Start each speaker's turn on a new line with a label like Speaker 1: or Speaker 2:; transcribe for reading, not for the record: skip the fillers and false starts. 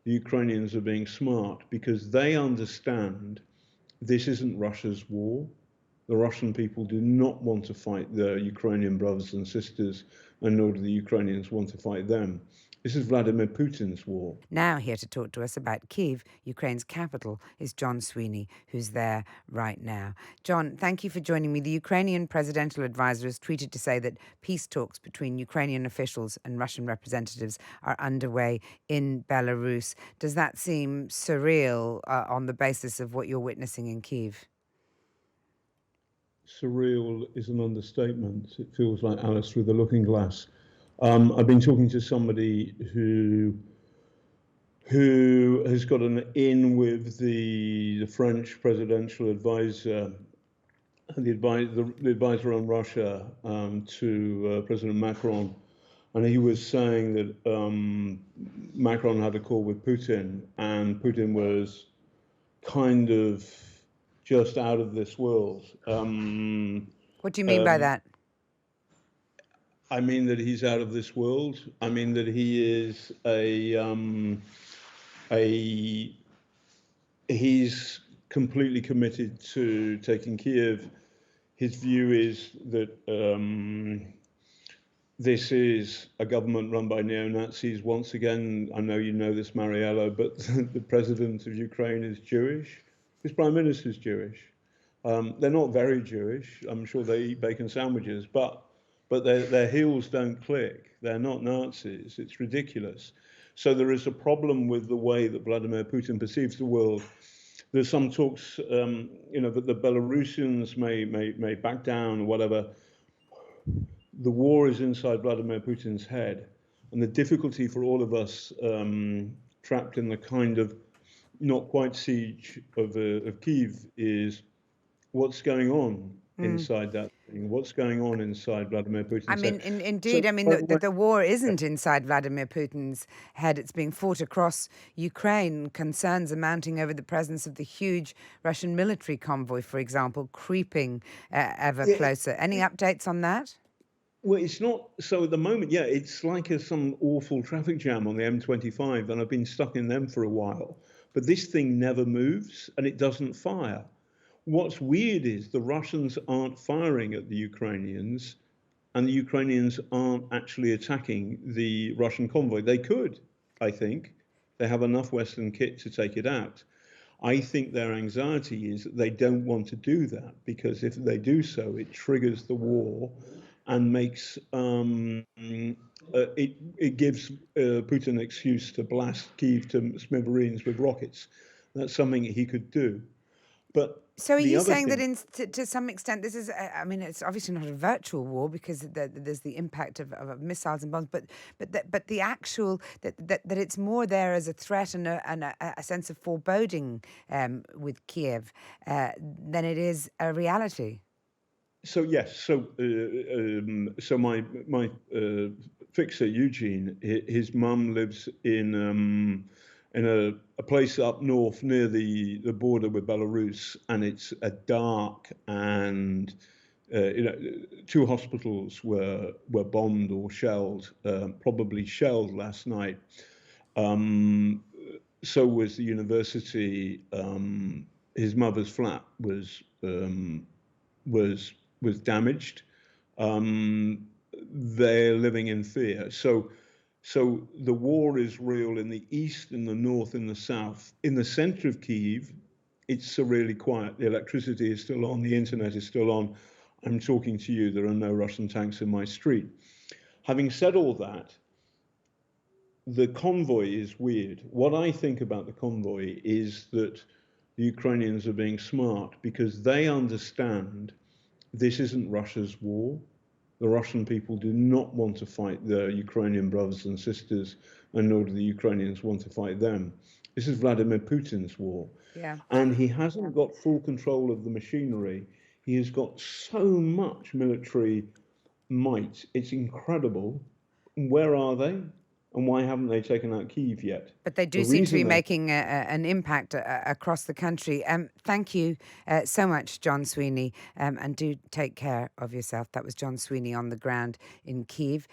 Speaker 1: the Ukrainians are being smart because they understand this isn't Russia's war. The Russian people do not want to fight their Ukrainian brothers and sisters, and nor do the Ukrainians want to fight them. This is Vladimir Putin's war.
Speaker 2: Now, here to talk to us about Kyiv, Ukraine's capital, is John Sweeney, who's there right now. John, thank you for joining me. The Ukrainian presidential advisor has tweeted to say that peace talks between Ukrainian officials and Russian representatives are underway in Belarus. Does that seem surreal on the basis of what you're witnessing in Kyiv?
Speaker 1: Surreal is an understatement. It feels like Alice through the looking glass. I've been talking to somebody who has got an in with the French presidential advisor, the advisor on Russia to President Macron, and he was saying that Macron had a call with Putin, and Putin was kind of just out of this world.
Speaker 2: What do you mean by that?
Speaker 1: I mean that he's out of this world. I mean that he is he's completely committed to taking Kyiv. His view is that this is a government run by neo-Nazis. Once again, I know you know this, Mariella, but the president of Ukraine is Jewish. His prime minister is Jewish. They're not very Jewish. I'm sure they eat bacon sandwiches, but their heels don't click. They're not Nazis. It's ridiculous. So there is a problem with the way that Vladimir Putin perceives the world. There's some talks, that the Belarusians may back down or whatever. The war is inside Vladimir Putin's head, and the difficulty for all of us trapped in the kind of not quite siege of Kyiv is what's going on inside that thing. What's going on inside Vladimir Putin's
Speaker 2: I mean,
Speaker 1: head?
Speaker 2: indeed, I mean, the war isn't inside Vladimir Putin's head. It's being fought across Ukraine. Concerns are mounting over the presence of the huge Russian military convoy, for example, creeping ever closer. Any updates on that?
Speaker 1: Well, it's not. So at the moment, yeah, it's like some awful traffic jam on the M25, and I've been stuck in them for a while. But this thing never moves, and it doesn't fire. What's weird is the Russians aren't firing at the Ukrainians, and the Ukrainians aren't actually attacking the Russian convoy. They could, I think. They have enough Western kit to take it out. I think their anxiety is that they don't want to do that, because if they do so, it triggers the war and makes it gives Putin an excuse to blast Kyiv to smithereens with rockets. That's something he could do. But
Speaker 2: so are you saying
Speaker 1: thing,
Speaker 2: that to some extent this is, I mean, it's obviously not a virtual war because there's the impact of missiles and bombs, but the actual, that it's more there as a threat and a sense of foreboding with Kyiv than it is a reality?
Speaker 1: So yes, so my fixer Eugene, his mum lives in a place up north near the border with Belarus, and it's a dark and two hospitals were bombed or shelled, probably shelled last night. So was the university. His mother's flat was damaged. They're living in fear. So the war is real in the east, in the north, in the south. In the center of Kyiv, it's really quiet. The electricity is still on. The internet is still on. I'm talking to you. There are no Russian tanks in my street. Having said all that, the convoy is weird. What I think about the convoy is that the Ukrainians are being smart because they understand this isn't Russia's war. The Russian people do not want to fight their Ukrainian brothers and sisters, and nor do the Ukrainians want to fight them. This is Vladimir Putin's war.
Speaker 2: Yeah.
Speaker 1: And he hasn't got full control of the machinery. He has got so much military might. It's incredible. Where are they? And why haven't they taken out Kyiv yet?
Speaker 2: But they do seem to be making an impact across the country. Thank you so much, John Sweeney, and do take care of yourself. That was John Sweeney on the ground in Kyiv.